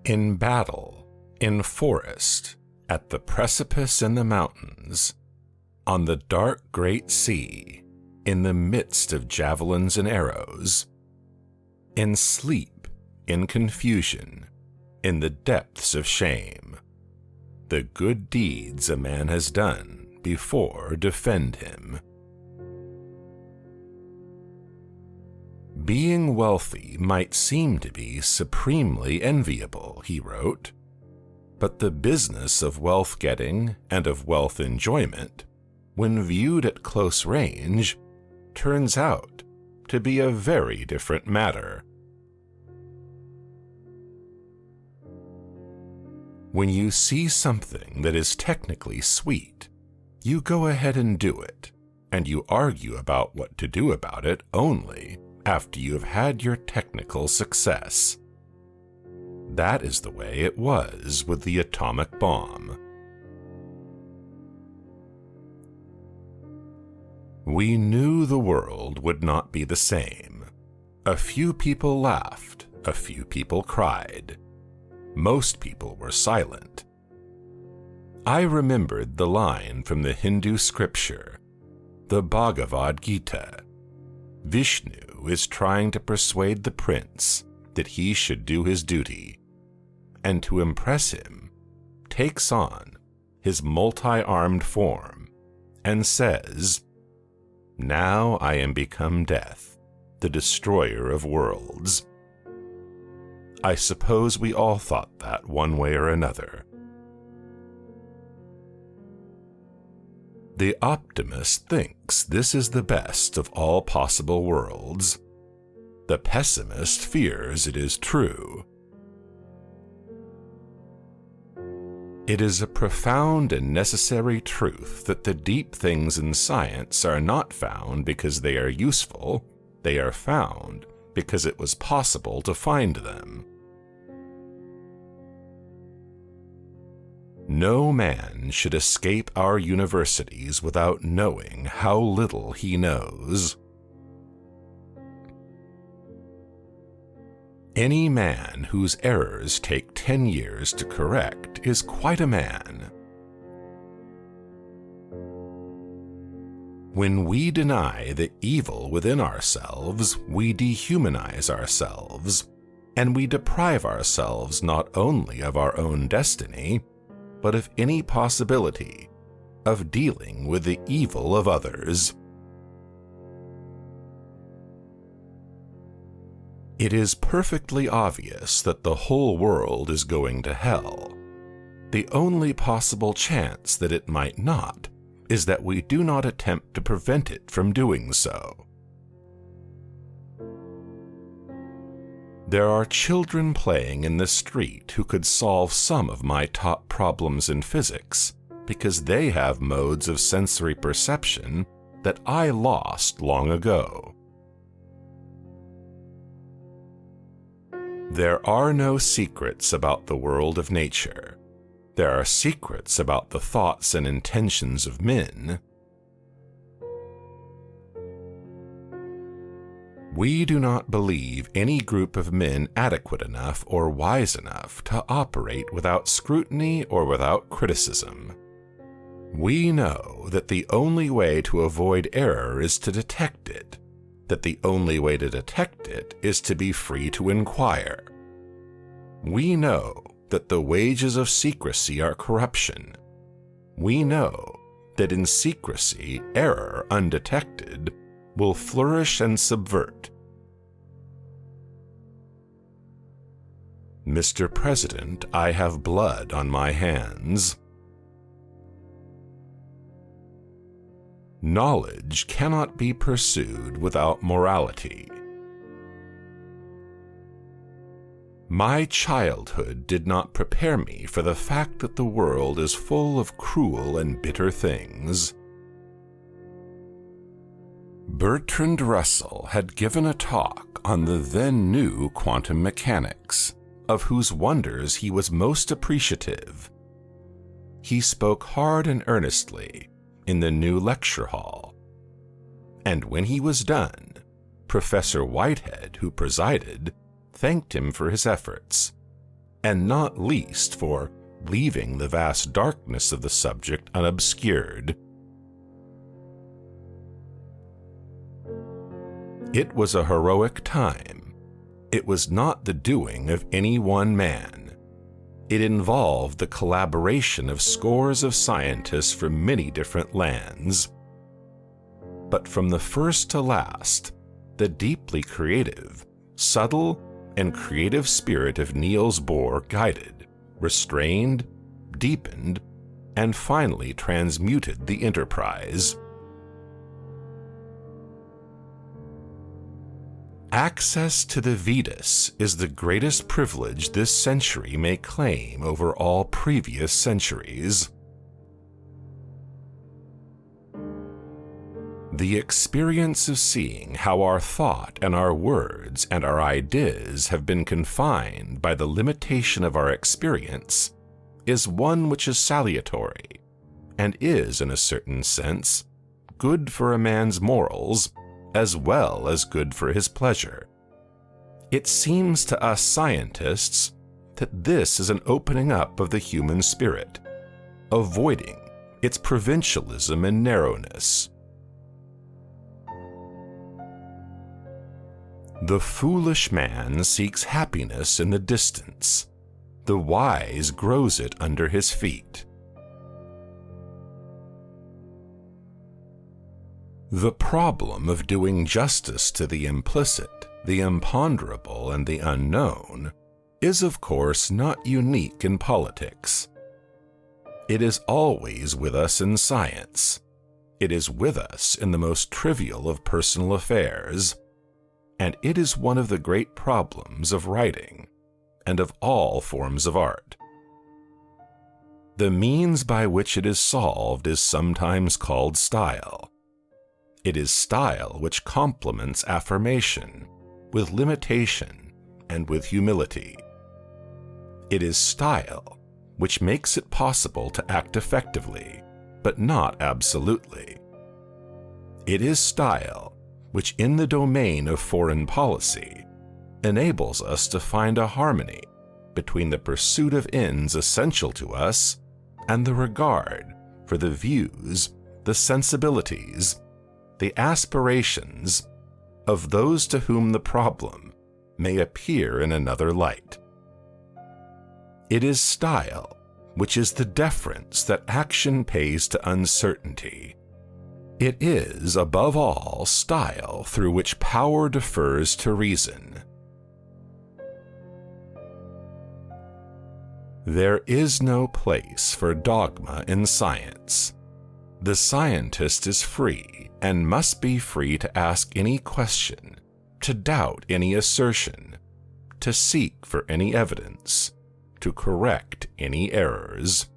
In battle, in forest, at the precipice in the mountains, on the dark great sea, in the midst of javelins and arrows, in sleep, in confusion, in the depths of shame, the good deeds a man has done before defend him. Being wealthy might seem to be supremely enviable, he wrote, but the business of wealth-getting and of wealth enjoyment, when viewed at close range, turns out to be a very different matter. When you see something that is technically sweet, you go ahead and do it, and you argue about what to do about it only after you have had your technical success. That is the way it was with the atomic bomb. We knew the world would not be the same. A few people laughed, a few people cried. Most people were silent. I remembered the line from the Hindu scripture, the Bhagavad Gita. Vishnu is trying to persuade the prince that he should do his duty, and to impress him, takes on his multi-armed form and says, "Now I am become death, the destroyer of worlds." I suppose we all thought that one way or another. The optimist thinks this is the best of all possible worlds. The pessimist fears it is true. It is a profound and necessary truth that the deep things in science are not found because they are useful, they are found because it was possible to find them. No man should escape our universities without knowing how little he knows. Any man whose errors take 10 years to correct is quite a man. When we deny the evil within ourselves, we dehumanize ourselves, and we deprive ourselves not only of our own destiny, but of any possibility of dealing with the evil of others. It is perfectly obvious that the whole world is going to hell. The only possible chance that it might not is that we do not attempt to prevent it from doing so. There are children playing in the street who could solve some of my top problems in physics because they have modes of sensory perception that I lost long ago. There are no secrets about the world of nature. There are secrets about the thoughts and intentions of men. We do not believe any group of men adequate enough or wise enough to operate without scrutiny or without criticism. We know that the only way to avoid error is to detect it, that the only way to detect it is to be free to inquire. We know that the wages of secrecy are corruption. We know that in secrecy, error undetected will flourish and subvert. Mr. President, I have blood on my hands. Knowledge cannot be pursued without morality. My childhood did not prepare me for the fact that the world is full of cruel and bitter things. Bertrand Russell had given a talk on the then new quantum mechanics, of whose wonders he was most appreciative. He spoke hard and earnestly in the new lecture hall, and when he was done, Professor Whitehead, who presided, thanked him for his efforts, and not least for leaving the vast darkness of the subject unobscured. It was a heroic time. It was not the doing of any one man. It involved the collaboration of scores of scientists from many different lands. But from the first to last, the deeply creative, subtle, and creative spirit of Niels Bohr guided, restrained, deepened, and finally transmuted the enterprise. Access to the Vedas is the greatest privilege this century may claim over all previous centuries. The experience of seeing how our thought and our words and our ideas have been confined by the limitation of our experience is one which is salutary and is, in a certain sense, good for a man's morals as well as good for his pleasure. It seems to us scientists that this is an opening up of the human spirit, avoiding its provincialism and narrowness. The foolish man seeks happiness in the distance. The wise grows it under his feet. The problem of doing justice to the implicit, the imponderable, and the unknown is, of course, not unique in politics. It is always with us in science. It is with us in the most trivial of personal affairs. And it is one of the great problems of writing and of all forms of art. The means by which it is solved is sometimes called style. It is style which complements affirmation with limitation and with humility. It is style which makes it possible to act effectively, but not absolutely. It is style which, in the domain of foreign policy, enables us to find a harmony between the pursuit of ends essential to us and the regard for the views, the sensibilities, the aspirations of those to whom the problem may appear in another light. It is style which is the deference that action pays to uncertainty. It is, above all, style through which power defers to reason. There is no place for dogma in science. The scientist is free and must be free to ask any question, to doubt any assertion, to seek for any evidence, to correct any errors.